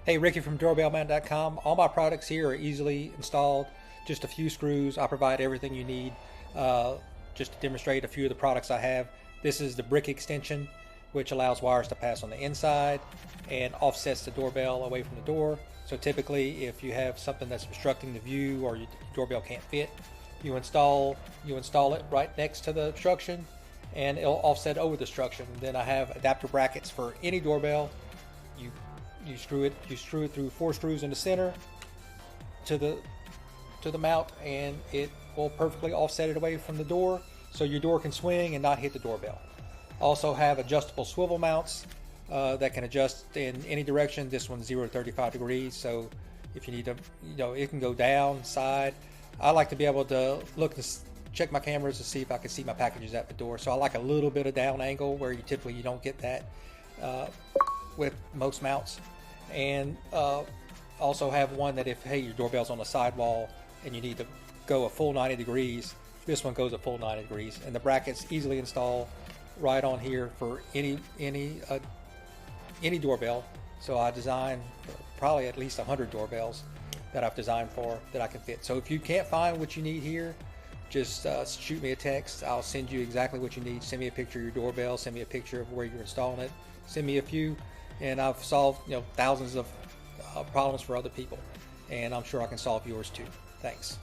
Hey, Ricky from doorbellman.com. All my products here are easily installed. Just a few screws. I provide everything you need. Just to demonstrate a few of the products I have. This is the brick extension, which allows wires to pass on the inside and offsets the doorbell away from the door. So typically, if you have something that's obstructing the view or your doorbell can't fit, you install it right next to the obstruction, and it'll offset over the obstruction. Then I have adapter brackets for any doorbell. You screw it through 4 screws in the center to the mount, and it will perfectly offset it away from the door, so your door can swing and not hit the doorbell. Also have adjustable swivel mounts that can adjust in any direction. This one's 0 to 35 degrees, so if you need to, it can go down, side. I like to be able to look and check my cameras to see if I can see my packages at the door. So I like a little bit of down angle where you don't get that with most mounts. And also have one that if, hey, your doorbell's on the sidewall and you need to go a full 90 degrees, this one goes a full 90 degrees. And the brackets easily install right on here for any doorbell. So I designed probably at least 100 doorbells that I've designed for that I can fit. So if you can't find what you need here, just shoot me a text. I'll send you exactly what you need. Send me a picture of your doorbell. Send me a picture of where you're installing it. Send me a few, and I've solved thousands of problems for other people, and I'm sure I can solve yours too. Thanks.